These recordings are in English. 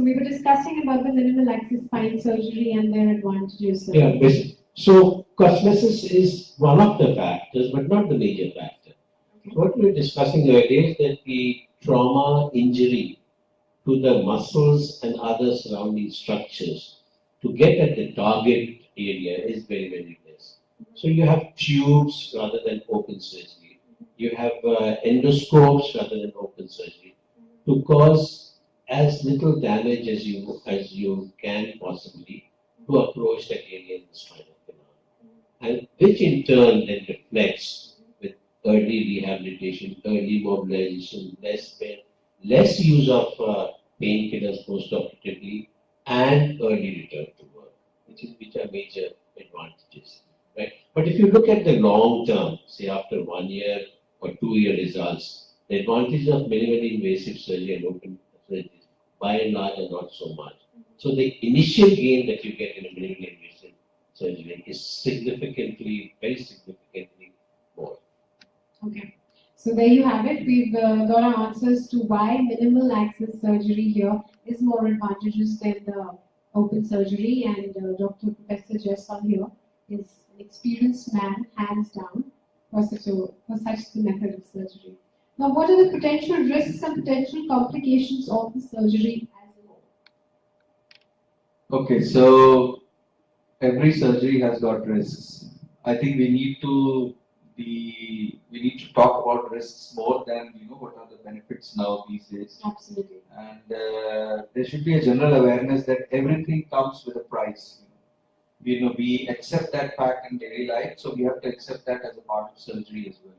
So we were discussing about the minimal access spine surgery and their advantages. Yeah, basically. So cosmesis is one of the factors, but not the major factor. Okay. What we were discussing earlier is that the trauma injury to the muscles and other surrounding structures to get at the target area is very, very less. So you have tubes rather than open surgery. You have endoscopes rather than open surgery to cause as little damage as you can possibly to approach that area in the spinal canal, and which in turn then reflects with early rehabilitation, early mobilization, less pain, less use of painkillers post-operatively, and early return to work, which are major advantages, right? But if you look at the long term, say after 1 year or 2 year results, the advantages of minimally invasive surgery and open surgery by and large are not so much. So the initial gain that you get in a minimally invasive surgery is significantly, very significantly more. Okay. So there you have it. We've got our answers to why minimal access surgery here is more advantageous than the open surgery, and Dr. Professor Jayaswal here is an experienced man, hands down, for such the method of surgery. Now, what are the potential risks and potential complications of the surgery as a whole? Okay, so every surgery has got risks. I think we need to talk about risks more than what are the benefits now these days. Absolutely. And there should be a general awareness that everything comes with a price. We accept that fact in daily life, so we have to accept that as a part of surgery as well.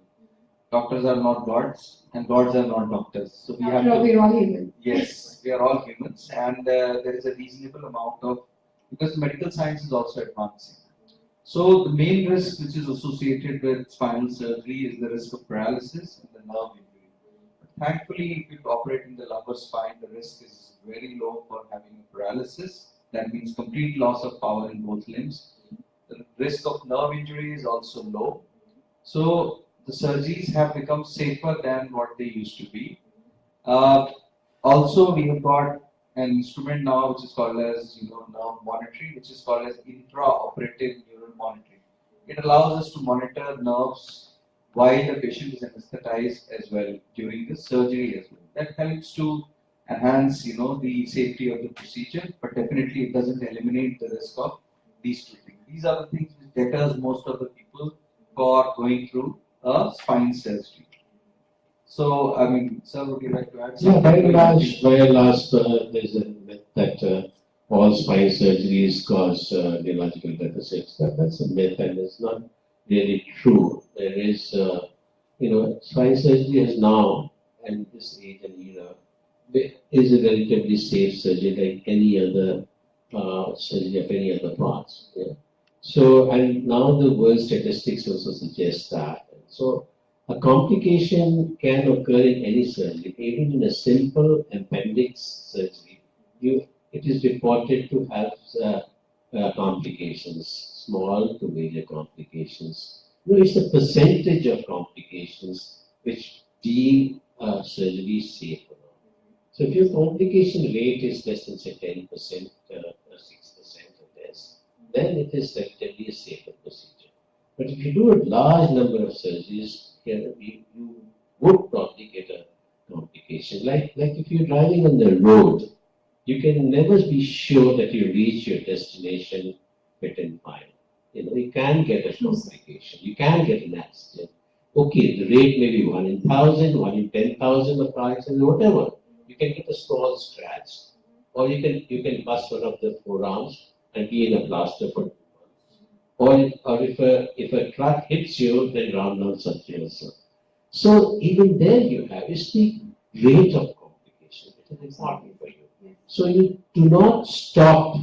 Doctors are not gods, and gods are not doctors. So we have to. We're all humans. Yes, we are all humans, and there is a reasonable amount of, because medical science is also advancing. So the main risk which is associated with spinal surgery is the risk of paralysis and the nerve injury. But thankfully, if you operate in the lumbar spine, the risk is very low for having a paralysis. That means complete loss of power in both limbs. The risk of nerve injury is also low. So the surgeries have become safer than what they used to be. Also, we have got an instrument now which is called as nerve monitoring, which is called as intraoperative neural monitoring. It allows us to monitor nerves while the patient is anesthetized as well during the surgery as well. That helps to enhance the safety of the procedure, but definitely it doesn't eliminate the risk of these two things. These are the things which deters most of the people for going through a spine surgery. So, I mean, sir, would you like to add something? Yeah, by and large, there's a myth that all spine surgeries cause neurological deficits. That's a myth, and it's not really true. There is, spine surgery is now, and this age and era, is a relatively safe surgery like any other surgery of any other parts. Yeah. So, and now the world statistics also suggest that. So, a complication can occur in any surgery, even in a simple appendix surgery. It is reported to have complications, small to major complications. It's a percentage of complications which deem surgery safe or not. So if your complication rate is less than say 10% or 6% or less, then it is relatively a safer procedure. But if you do a large number of surgeries, you would probably get a complication. Like if you're driving on the road, you can never be sure that you reach your destination fit and fine. You can get a complication. You can get an accident. Okay, the rate may be 1 in 1,000, 1 in 10,000 of car accidents, whatever. You can get a small scratch, or you can bust one of the forearms and be in a plaster for 2 months. Or if a truck hits you, then round down surgery also. So even there you have is the rate of complication, which is important for you. So you do not stop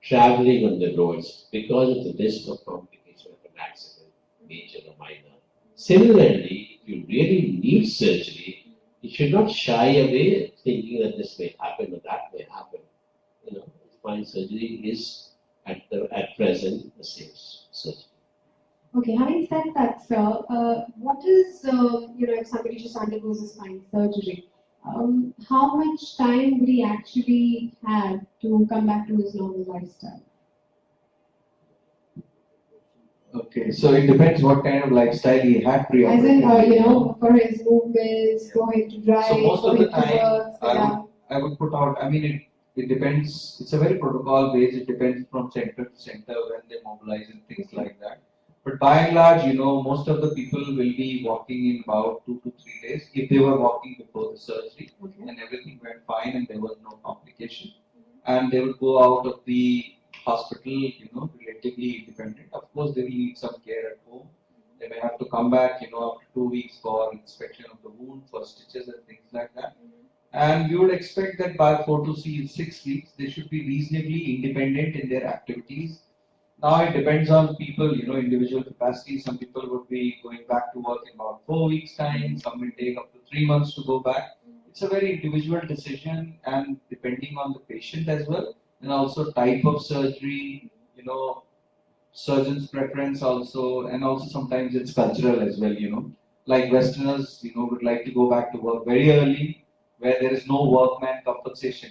traveling on the roads because of the risk of complication of an accident, major or minor. Similarly, if you really need surgery, you should not shy away thinking that this may happen or that may happen. Spine surgery is at present the safe surgery. Okay, having said that, sir, what is if somebody just undergoes a spine surgery, how much time would he actually have to come back to his normal lifestyle? Okay, so it depends what kind of lifestyle he had As in, pre-operative. for his movements, for him to drive, So most for of the him to time, work, sit down. I would put out. I mean, it depends. It's a very protocol based. It depends from center to center when they mobilize and things like that. But by and large, most of the people will be walking in about 2 to 3 days if they were walking before the surgery Okay. and everything went fine and there was no complication. And they will go out of the hospital, relatively independent. Of course, they will need some care at home. They may have to come back, after 2 weeks for inspection of the wound, for stitches and things like that. And we would expect that by 4 to 6 weeks, they should be reasonably independent in their activities. Now it depends on people, individual capacity. Some people would be going back to work in about 4 weeks' time. Some may take up to 3 months to go back. It's a very individual decision, and depending on the patient as well, and also type of surgery, surgeon's preference also, and also sometimes it's cultural as well. Like Westerners, would like to go back to work very early, where there is no workman compensation.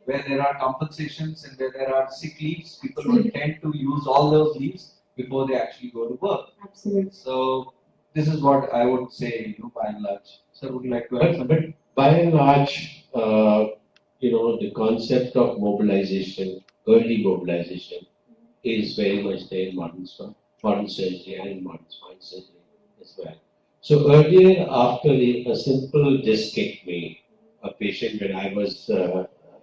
Where there are compensations and where there are sick leaves, people will tend to use all those leaves before they actually go to work. Absolutely. So this is what I would say, by and large. So would you like to add But something? by and large, the concept of mobilization, early mobilization, is very much there in modern surgery and in modern spine surgery as well. So earlier, after a simple discectomy, a patient when I was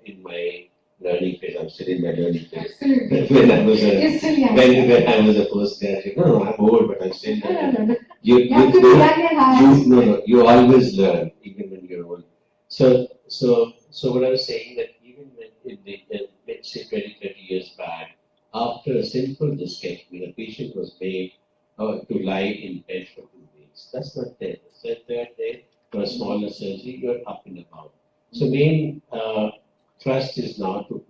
in my learning phase, I'm still in my learning phase. Absolutely. When I was You're still young. when I was a postgraduate, no, I'm old, but I'm still learning. No. You have to be young and hard. no, you always learn, even when you're old. So what I was saying that even when let's say 20, 30 years back, after a simple discectomy, the patient was made to lie in bed for 2 weeks. That's not there. So they're there for a smaller surgery, you're up and about. So main thrust is now to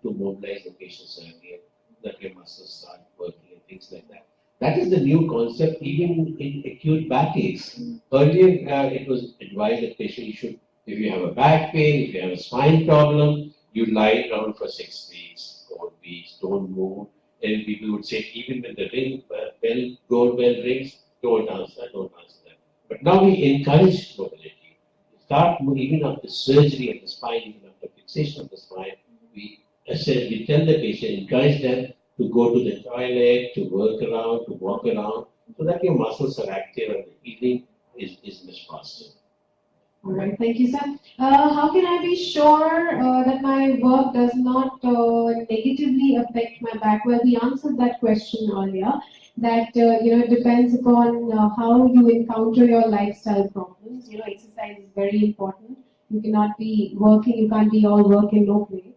mobilize the patients earlier, that your muscles start working and things like that. That is the new concept, even in acute backaches. Earlier, it was advised that patient should, if you have a back pain, if you have a spine problem, you lie down for 6 weeks, 4 weeks, don't move. And people would say, even when the doorbell rings, don't answer that. But now we encourage mobility. Start even after surgery of the spine, even after fixation of the spine, we tell the patient, encourage them to go to the toilet, to work around, to walk around, so that your muscles are active and the healing is much faster. All right, thank you, sir. How can I be sure that my work does not negatively affect my back? Well, we answered that question earlier. That it depends upon how you encounter your lifestyle problems. Exercise is very important. You cannot be working. You can't be all work and no play.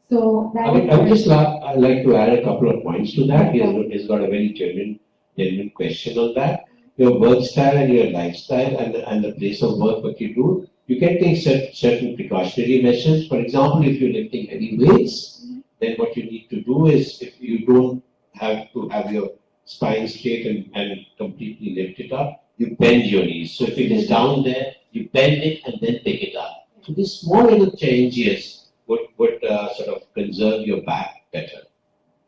So that I would just like to add a couple of points to that. He's got a very genuine question on that. Your work style and your lifestyle and the place of work, what you do, you can take certain precautionary measures. For example, if you're lifting heavy weights, then what you need to do is, if you don't have to have your spine straight and completely lift it up, you bend your knees. So if it is down there, you bend it and then pick it up. So these small little changes would sort of conserve your back better.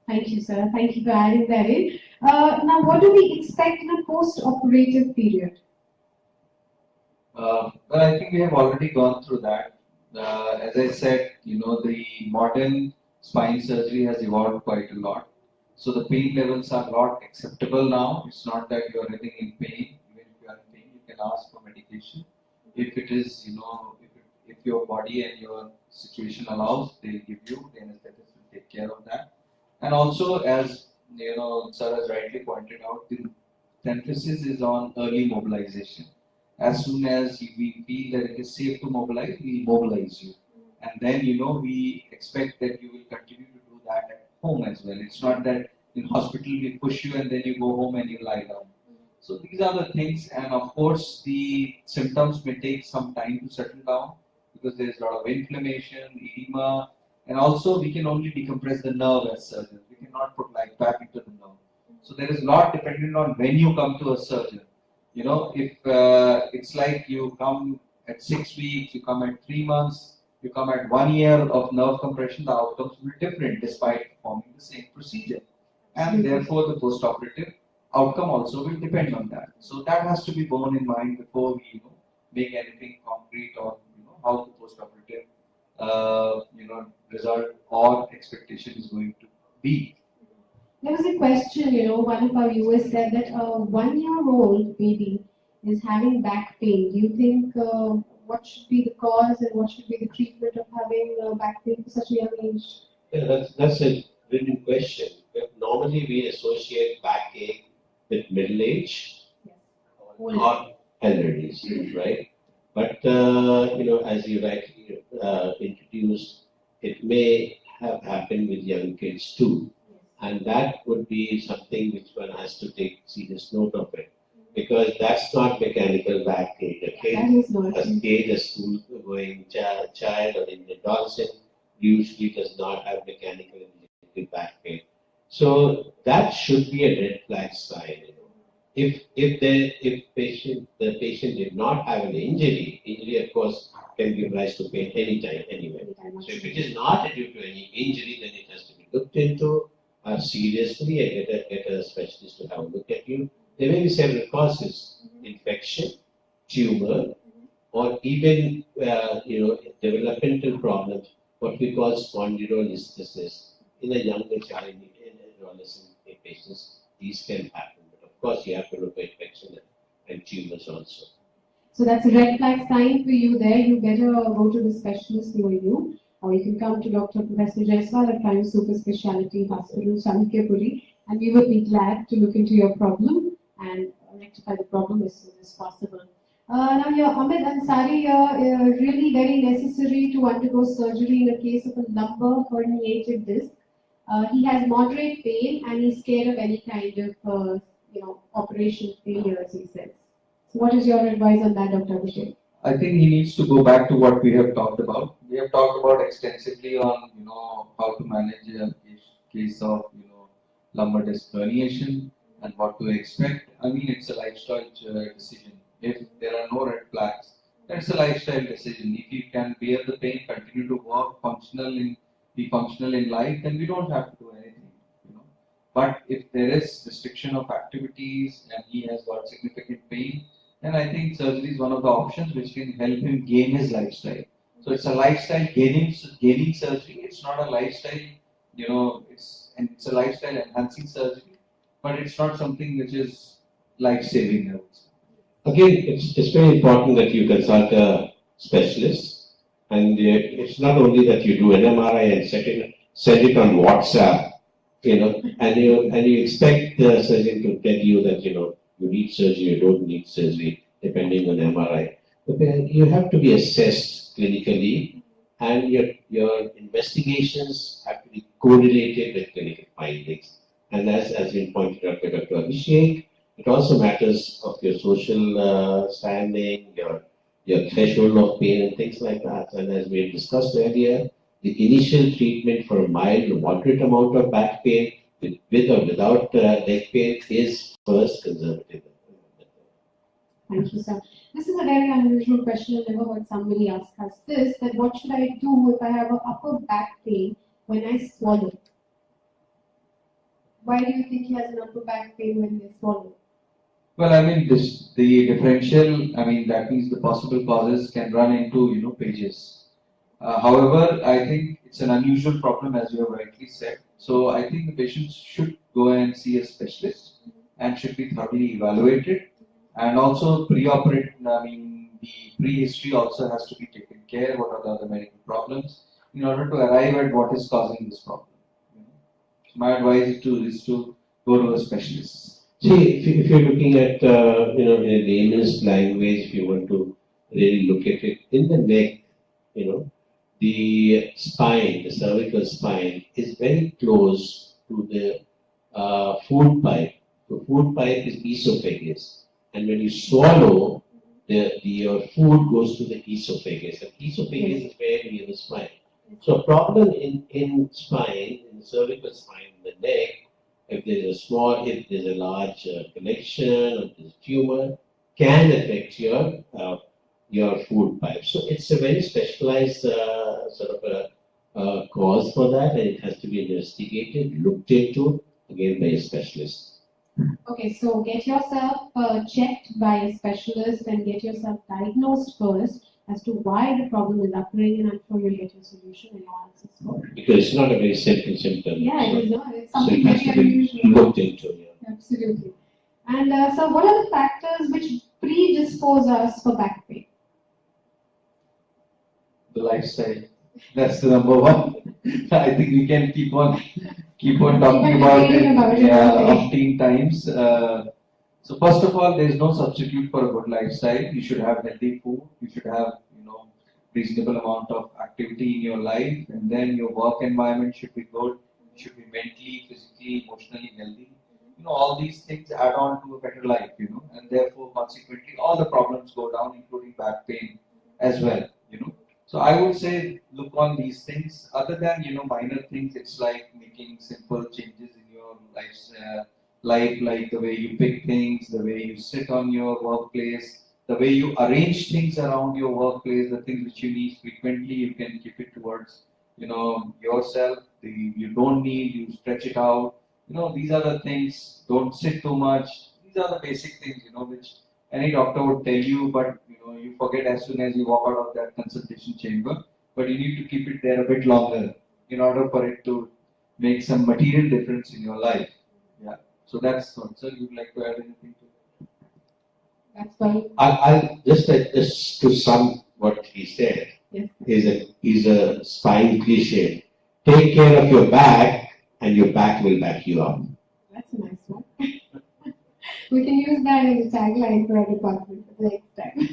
Thank you, sir. Thank you for adding that in. Now, what do we expect in a post-operative period? Well, I think we have already gone through that. As I said, the modern spine surgery has evolved quite a lot. So the pain levels are not acceptable now. It's not that you are getting in pain. Even if you are in pain, you can ask for medication. If it is, if your body and your situation allows, they'll give you, the anesthetist will take care of that. And also, as sir has rightly pointed out, the emphasis is on early mobilization. As soon as we feel that it is safe to mobilize, we mobilize you. And then, we expect that you will continue to do that at home as well. It's not that in hospital we push you and then you go home and you lie down. So these are the things, and of course the symptoms may take some time to settle down because there is a lot of inflammation, edema, and also we can only decompress the nerve as surgeons. We cannot put life back into the nerve. So there is a lot dependent on when you come to a surgeon. If it's like you come at 6 weeks, you come at 3 months, you come at 1 year of nerve compression, the outcomes will be different despite performing the same procedure. And therefore, the post-operative outcome also will depend on that. So that has to be borne in mind before we make anything concrete on how the post-operative result or expectation is going to be. There was a question, one of our viewers said that a 1-year-old baby is having back pain. Do you think what should be the cause and what should be the treatment of having back pain for such a young age? Yeah, that's a brilliant question. Normally, we associate backache with middle age or elderly, right? But as you rightly introduced, it may have happened with young kids too. And that would be something which one has to take serious note of it, because that's not mechanical backache. A school-going child or an adolescent usually does not have mechanical back pain. So that should be a red flag sign. If the patient did not have an injury of course can give rise to pain anytime, anywhere. So if it is not due to any injury, then it has to be looked into seriously and get a specialist to have a look at you. There may be several causes: infection, tumor, or even developmental problems, what we call spondylolisthesis in a younger child, in adolescent patients. These can happen, but of course you have to look at infection and tumors also. So that's a red flag sign for you there. You better go to the specialist near you, or you can come to Dr. Professor Jayaswal at Prime Super Speciality Hospital, Chanakapuri, and we would be glad to look into your problem and rectify the problem as soon as possible. Now, your Ahmed Ansari, really very necessary to undergo surgery in a case of a lumbar herniated disc. He has moderate pain and he's scared of any kind of, operation failure, as he says. So, what is your advice on that, Dr. Abhishek? I think he needs to go back to what we have talked about. We have talked about extensively on, how to manage a case of, lumbar disc herniation and what to expect. I mean, it's a lifestyle decision. If there are no red flags, that's a lifestyle decision. If you can bear the pain, continue to work, be functional in life, then we don't have to do anything. But if there is restriction of activities and he has got significant pain, then I think surgery is one of the options which can help him gain his lifestyle. So it's a lifestyle gaining surgery. It's not a lifestyle, it's a lifestyle enhancing surgery, but it's not something which is life-saving, I would say. Again, it's very important that you consult a specialist, and it's not only that you do an MRI and send it on WhatsApp, and you expect the surgeon to tell you that you need surgery, you don't need surgery, depending on MRI. But you have to be assessed clinically, and your investigations have to be correlated with clinical findings. And as been pointed out by Dr. Abhishek, it also matters of your social standing, your threshold of pain and things like that. And as we had discussed earlier, the initial treatment for a mild or moderate amount of back pain with or without leg pain is first conservative. Thank you, sir. This is a very unusual question. I never heard somebody ask us this, that what should I do if I have an upper back pain when I swallow? Why do you think he has an upper back pain when they swallow? Well, I mean, the differential, that means the possible causes can run into, pages. However, I think it's an unusual problem, as you have rightly said. So I think the patient should go and see a specialist and should be thoroughly evaluated. And also pre-operate, the pre-history also has to be taken care. What are the other medical problems in order to arrive at what is causing this problem? So my advice is to go to a specialist. See, if you're looking at, in a layman's language, if you want to really look at it, in the neck, the spine, the cervical spine, is very close to the food pipe. The food pipe is esophagus. And when you swallow, your food goes to the esophagus. The esophagus is very near the spine. So a problem in spine, in the cervical spine, in the neck, if there's a large connection or there's a tumor, can affect your your food pipe. So it's a very specialized sort of a cause for that, and it has to be investigated, looked into again by a specialist. Okay, so get yourself checked by a specialist and get yourself diagnosed first as to why the problem is occurring, and I'm sure you'll get your solution and your answers for it. Because it's not a very simple symptom. Yeah, so, it is not. It's so something it has very to be unusual. looked into. Yeah. Absolutely. And so, what are the factors which predispose us for back pain? The lifestyle. That's the number one. I think we can keep on talking about it. Yeah, umpteen times. So first of all, there is no substitute for a good lifestyle. You should have healthy food. You should have reasonable amount of activity in your life, and then your work environment should be good. You should be mentally, physically, emotionally healthy. All these things add on to a better life. And therefore, consequently, all the problems go down, including back pain as well. So I would say look on these things. Other than minor things, it's like making simple changes in your life, like the way you pick things, the way you sit on your workplace, the way you arrange things around your workplace, the things which you need frequently, you can keep it towards yourself. You don't need, you stretch it out. These are the things. Don't sit too much. These are the basic things which any doctor would tell you, but you forget as soon as you walk out of that consultation chamber. But you need to keep it there a bit longer in order for it to make some material difference in your life. Yeah. So that's what. Sir, you'd like to add anything to it? That's fine. I'll just to sum what he said. Yes. Is a spine cliche. Take care of your back, and your back will back you up. That's a nice one. We can use that as a tagline for our department for the next time.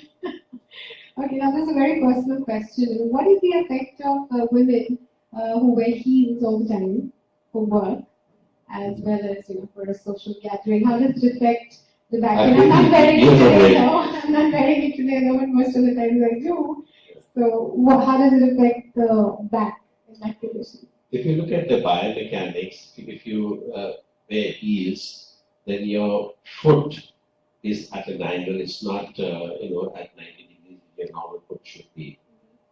Okay, now this is a very personal question. What is the effect of women who wear heels all the time for work, as well as for a social gathering? How does it affect the back? And I'm not wearing it today, though. I'm not wearing it today, though, but most of the times I do. So, how does it affect the back in that condition? If you look at the biomechanics, if you wear heels, then your foot is at an angle. It's not at 90 degrees. Your normal foot should be.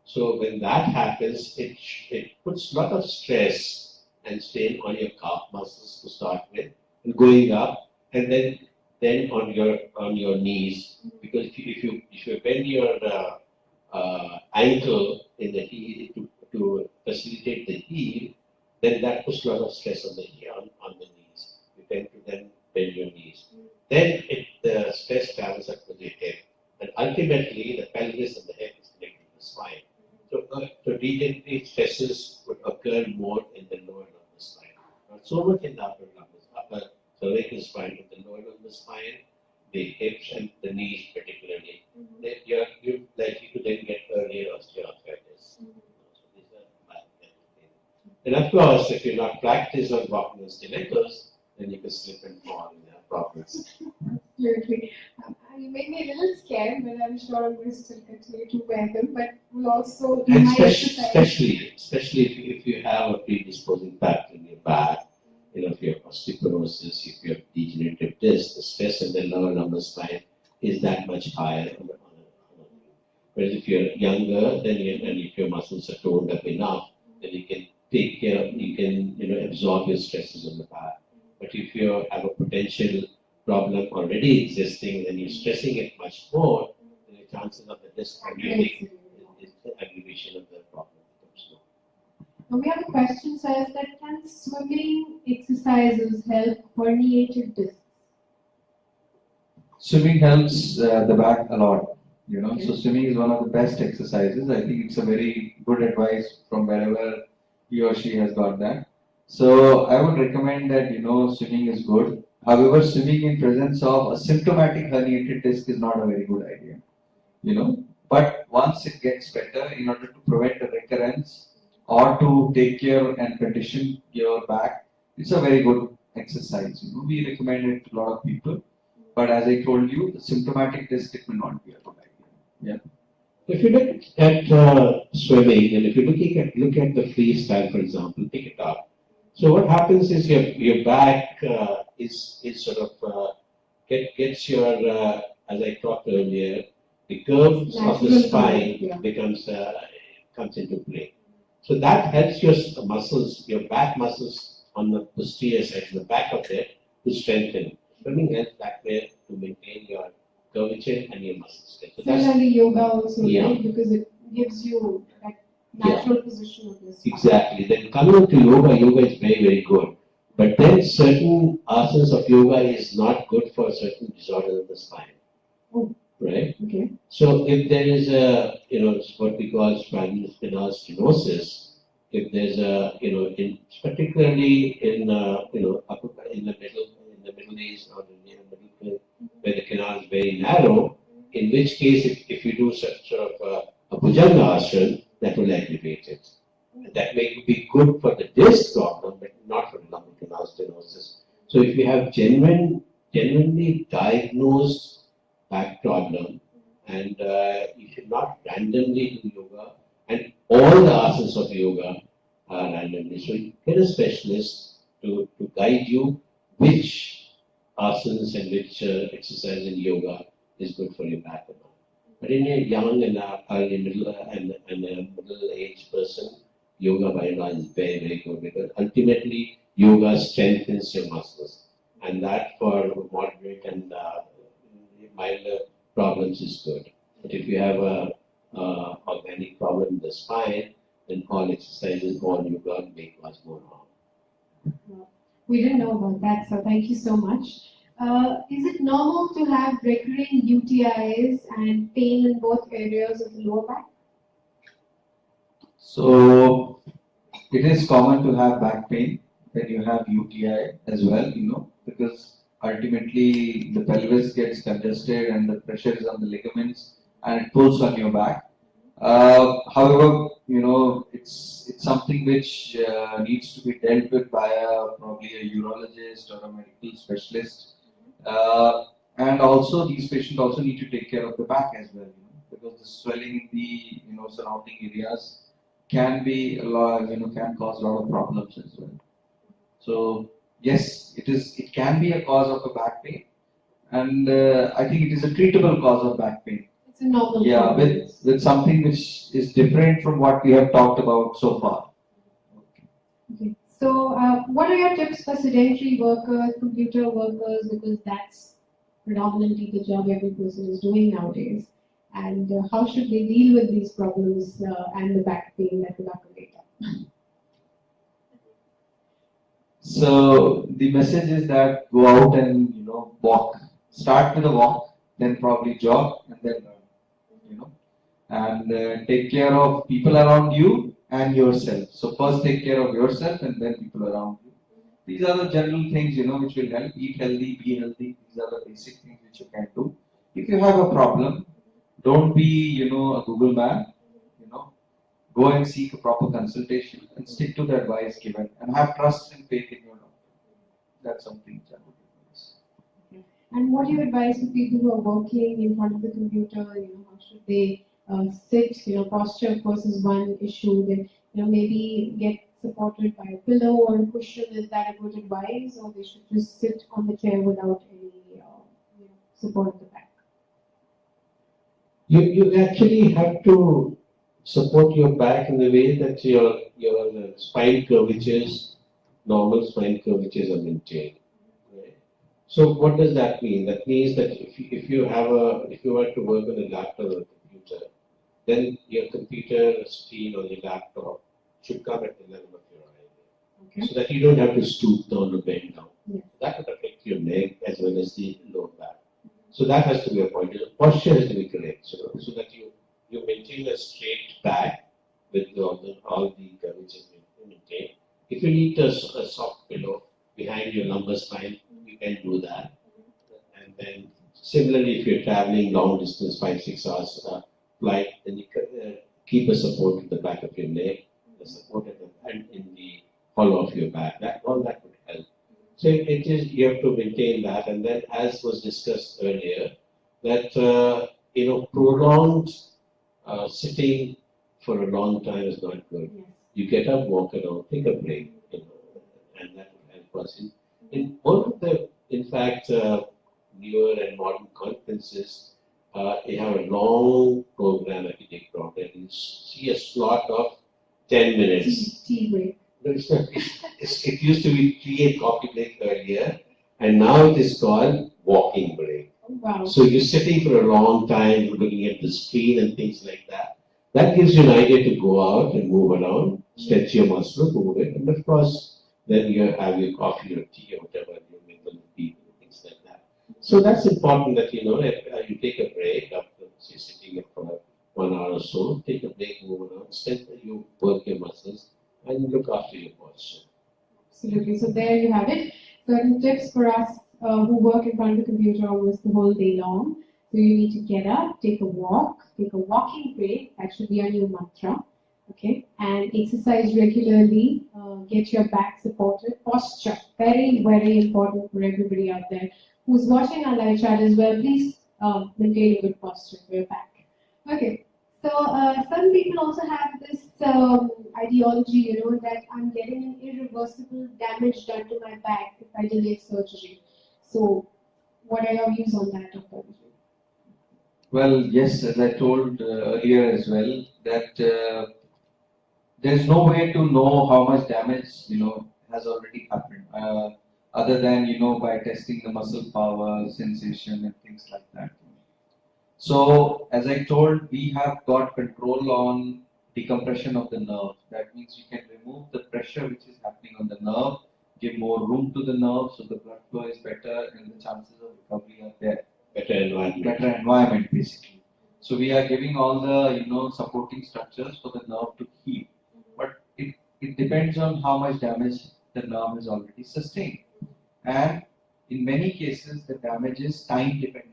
So when that happens, it puts a lot of stress and strain on your calf muscles to start with, and going up, and then on your knees, because if you bend your ankle in the heel to facilitate the heel, then that puts a lot of stress on the knees. You tend to then bend your knees. Then the stress travels up to the hip, and ultimately the pelvis and the hip is connected to the spine. So degenerative stresses would occur more in the lower lumbar spine, not so much in the upper cervical spine, but the lower lumbar spine, the hips and the knees particularly. Then you're likely to then get earlier osteoarthritis. So these are bad things. And of course, if you're not practiced on walking on stilettos, then you can slip and fall in problems. Absolutely. You made me a little scared, but I'm sure I'm going to still continue to wear them. But we'll also do and my especially if you have a predisposing factor in your back, if you have osteoporosis, if you have degenerative disc, the stress in the lower lumbar spine is that much higher. Whereas if you're younger, then and if your muscles are toned up enough, then you can take care of, you can absorb your stresses on the back. But if you have a potential problem already existing, then you're stressing it much more, then the chances of the disc herniating is the aggravation of the problem becomes more. Now we have a question says that can swimming exercises help herniated discs? Swimming helps the back a lot. So swimming is one of the best exercises. I think it's a very good advice from wherever he or she has got that. So I would recommend that swimming is good. However, swimming in presence of a symptomatic herniated disc is not a very good idea. But once it gets better, in order to prevent a recurrence or to take care and condition your back, it's a very good exercise. We recommend it to a lot of people. But as I told you, the symptomatic disc, it will not be a good idea. Yeah. If you look at swimming, and if you look at the freestyle, for example, pick it up. So what happens is your back is sort of gets your as I talked earlier, the curves of the Natural spine curve, yeah. comes into play. So that helps your muscles, your back muscles on the posterior side, the back of it, to strengthen. Swimming helps that way to maintain your curvature and your muscle strength. So that's Similarly, yoga also, Yeah. right? Because it gives you that natural position of your spine. exactly. Then coming to yoga, yoga is very, very good. But then certain asanas of yoga is not good for certain disorders of the spine. Oh. Right? Okay. So if there is a, what we call spinal stenosis, if there's a, particularly in, in the Middle East or the middle, where the canal is very narrow, in which case if you do such sort of a Bhujanga asana, that will aggravate it. That may be good for the disc problem, but not for the lumbar canal stenosis. So if you have genuinely diagnosed back problem, and you should not randomly do yoga, and all the asanas of yoga are randomly. So you get a specialist to guide you which asanas and which exercise in yoga is good for your back. But in a young and early middle-aged person, yoga by and large is very, very good, because ultimately yoga strengthens your muscles, and that for moderate and milder problems is good. But if you have a organic problem in the spine, then all exercises, all yoga may cause more harm. We didn't know about that, so thank you so much. Is it normal to have recurring UTIs and pain in both areas of the lower back? So it is common to have back pain when you have UTI as well, because ultimately the pelvis gets congested and the pressure is on the ligaments and it pulls on your back. However, it's something which needs to be dealt with by probably a urologist or a medical specialist. And also these patients also need to take care of the back as well, because the swelling in the surrounding areas can be a lot, can cause a lot of problems as well. So yes, it can be a cause of a back pain, and I think it is a treatable cause of back pain. It's a normal Yeah, problem. with something which is different from what we have talked about so far. Okay. So, what are your tips for sedentary workers, computer workers, because that's predominantly the job every person is doing nowadays? And how should they deal with these problems and the back pain that will accumulate? So the message is that go out and walk. Start with a walk, then probably jog, and then run. And take care of people around you and yourself. So first take care of yourself and then people around you. These are the general things which will help. Eat healthy, be healthy. These are the basic things which you can do. If you have a problem, don't be a Google man. Go and seek a proper consultation and stick to the advice given and have trust and faith in your doctor. That's something that I would advise. Okay. And what do you advise for people who are working in front of the computer? How should they sit? Posture, of course, is one issue. Then, maybe get supported by a pillow or a cushion. Is that a good advice, or they should just sit on the chair without any support at the back? You actually have to support your back in the way that your spine curvatures, normal spine curvatures are maintained. Right? So what does that mean? That means that if you were to work on a laptop or a computer, then your computer screen or your laptop should come at the level of your eye. Okay. So that you don't have to stoop down or bend down. Yes. That would affect your neck as well as the lower back. So that has to be avoided. The posture has to be correct, so that you maintain a straight back with all the curvatures maintained. If you need a soft pillow behind your lumbar spine, you can do that. And then similarly, if you're traveling long distance, 5-6 hours flight, then you keep a support at the back of your neck, the support and in the hollow of your back. All that would help. So you have to maintain that, and then as was discussed earlier, that prolonged sitting for a long time is not good. Yes. You get up, walk around, take a break, and that will help us. In all of the, in fact, newer and modern conferences, you have a long program at the program. You see a slot of 10 minutes. Tea break. No, it's not. It used to be tea and coffee break earlier, and now it is called walking break. Oh, wow. So you're sitting for a long time, looking at the screen and things like that. That gives you an idea to go out and move around, stretch your muscles, move it, and of course, then you have your coffee or tea or whatever you mingle with people, things like that. So that's important that you know that you take a break after say sitting up for 1 hour or so, take a break, move around, stretch, you work your muscles, and look after your posture. Absolutely. So there you have it. Certain tips for us who work in front of the computer almost the whole day long. So you need to get up, take a walk, take a walking break. That should be a new mantra. Okay, and exercise regularly. Get your back supported. Posture, very very important for everybody out there who's watching our live chat as well. Please maintain a good posture for your back. Okay. So some people also have this ideology, you know, that I'm getting an irreversible damage done to my back if I delay surgery. So, what are your views on that, Dr. Abhishek? Well, yes, as I told earlier as well, that there's no way to know how much damage has already happened, other than by testing the muscle power, sensation, and things like that. So, as I told, we have got control on decompression of the nerve. That means we can remove the pressure which is happening on the nerve, give more room to the nerve so the blood flow is better and the chances of recovery are there. Better environment basically. So we are giving all the supporting structures for the nerve to heal. But it depends on how much damage the nerve has already sustained. And in many cases the damage is time dependent.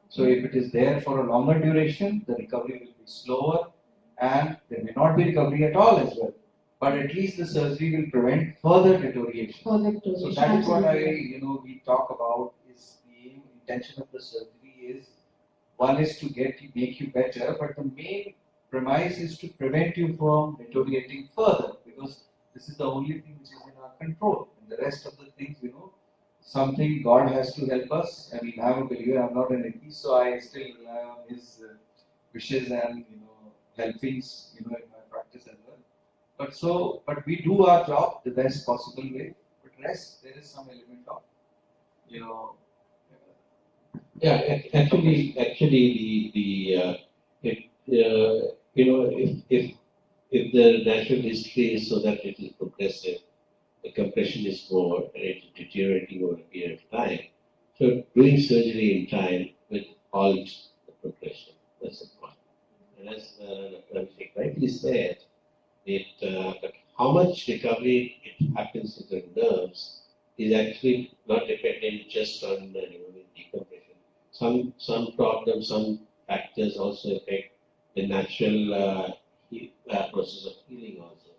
So if it is there for a longer duration, the recovery will be slower and there may not be recovery at all as well. But at least the surgery will prevent further deterioration. So that is what we talk about is the intention of the surgery is one is to make you better, but the main premise is to prevent you from deteriorating further because this is the only thing which is in our control. And the rest of the things, something God has to help us. I mean, I'm a believer, I'm not an atheist, so I still rely on His wishes and helpings, in my practice as well. But we do our job the best possible way. But rest, there is some element of, Yeah, actually, if the natural history is so that it is progressive, the compression is more and it is deteriorating over a period of time. So doing surgery in time will halt the progression. That's the point. And as Dr. Abhishek rightly said, that how much recovery it happens in the nerves is actually not dependent just on the decompression. Some problems, some factors also affect the natural process of healing also.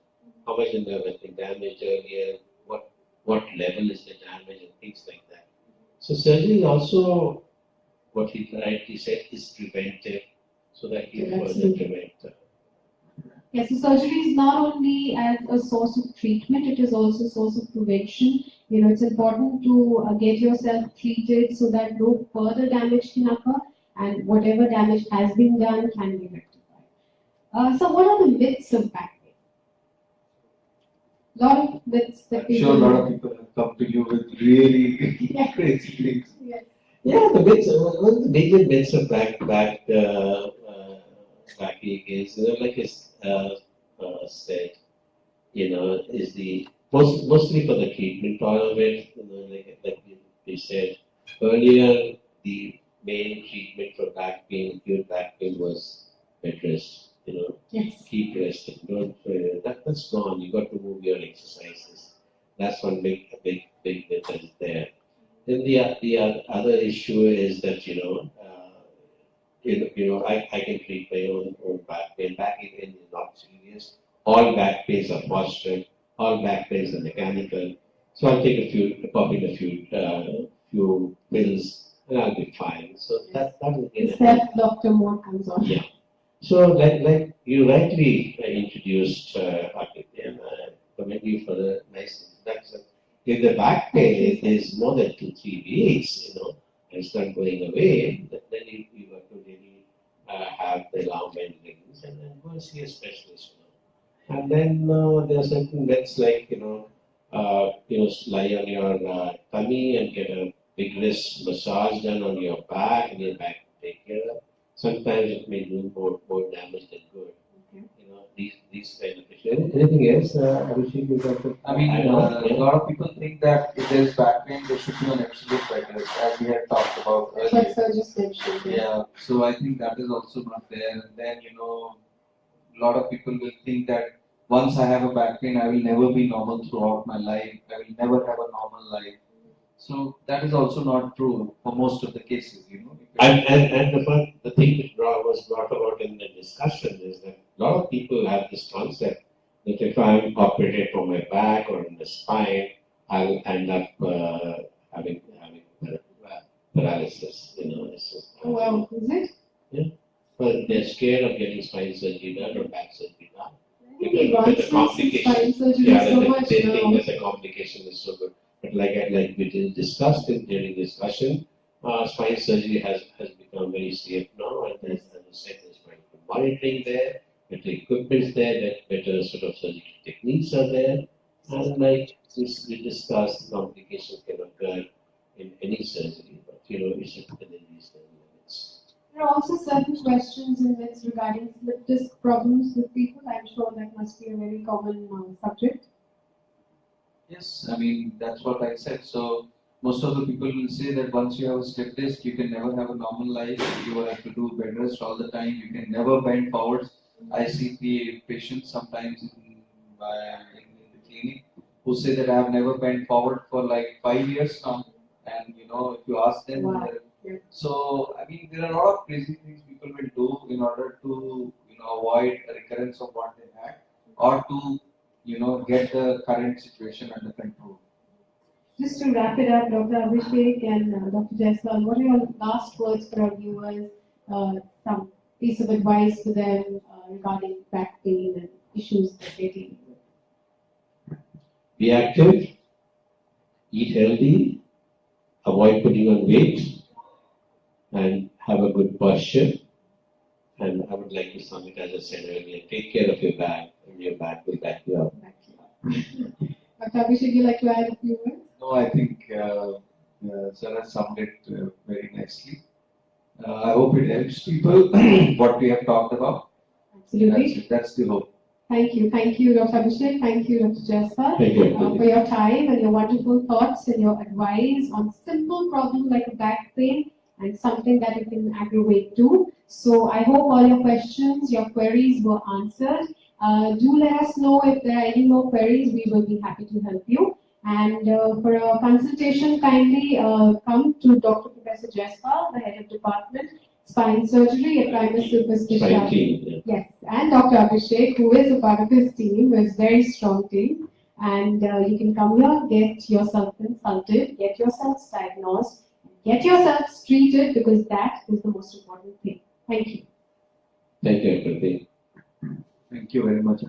How much the nerve has been damaged earlier, what level is the damage and things like that. So surgery is also, what he rightly said, is preventive so that you further prevent. Yes, so surgery is not only as a source of treatment, it is also a source of prevention. It's important to get yourself treated so that no further damage can occur and whatever damage has been done can be rectified. So what are the myths of back pain? A lot of myths that people... I'm sure a lot of people have come to you with really crazy things. Yes. Yeah, the myths, one of the major myths of backache is, like I said, is the mostly for the treatment part of it. Like we said earlier, the main treatment for back pain, acute back pain, was bed rest. Yes. Keep resting. Don't. That's gone. You got to move your exercises. That's one big myth that is there. Then the other issue is that I can treat my own back pain. Back pain is not serious. All back pains are postural. All back pains are mechanical. So I'll take pop in a few pills, and I'll be fine. So that is Self-doctor mode comes on. Yeah. So like you rightly introduced, and commend you for the nice introduction. If the back pain is more than 2-3 weeks, and it's not going away, then you have the alarm bell rings, and then go and see a specialist. And then there are certain myths like lie on your tummy and get a vigorous massage done on your back, and your back will take care of. Sometimes it may do more damage than good. These kind of issues. Anything else, Abhishek, you got to I mean, a lot of people think that if there is back pain, there should be an absolute bed rest, as we had talked about earlier. But sir just mentioned. Yeah, so I think that is also not there. And then, a lot of people will think that once I have a back pain, I will never be normal throughout my life. I will never have a normal life. So that is also not true for most of the cases, And the thing which was brought about in the discussion is that a lot of people have this concept that if I'm operated for my back or in the spine, I'll end up having paralysis. It's just, Oh, well, is it? Yeah. But they're scared of getting spine surgery done or back surgery done. The Because the advancements in spine complication, surgery is so much they now. think that the complication is so good. But like we discussed during discussion, spine surgery has become very safe now, and there's, as I said, there's monitoring there, better equipment there, better sort of surgical techniques are there, and like we discussed, complications can occur in any surgery, but it should be within these limits. There are also certain questions and myths regarding slip disc problems with people. I'm sure that must be a very common subject. Yes, I mean, that's what I said. So most of the people will say that once you have a slip disc, you can never have a normal life. You will have to do bed rest all the time. You can never bend forward. I see the patients sometimes in the clinic who say that I have never bent forward for like 5 years now. And if you ask them, Wow. So I mean, there are a lot of crazy things people will do in order to avoid a recurrence of what they had, or to get the current situation under control. Just to wrap it up, Dr. Abhishek and Dr. Jayaswal, what are your last words for our viewers? Some piece of advice for them regarding back pain and issues that they're dealing with. Be active, eat healthy, avoid putting on weight, and have a good posture. And I would like to sum it as I said earlier, take care of your back, and your back will back you up. Dr. Abhishek, you like to add a few words? No, I think Sarah summed it very nicely. I hope it helps people what we have talked about. Absolutely. That's the hope. Thank you. Thank you, Dr. Abhishek. Thank you, Dr. Jayaswal, Thank you. for your time and your wonderful thoughts and your advice on simple problem like a back pain and something that you can aggravate too. So I hope all your questions, your queries were answered. Do let us know if there are any more queries. We will be happy to help you. And for a consultation, kindly come to Dr. Professor Jayaswal, the head of department, spine surgery at Primus Super Specialty. Yes, and Dr. Abhishek, who is a part of his team, is a very strong team. And you can come here, get yourself consulted, get yourselves diagnosed, get yourselves treated, because that is the most important thing. Thank you. Thank you, everybody. Thank you very much.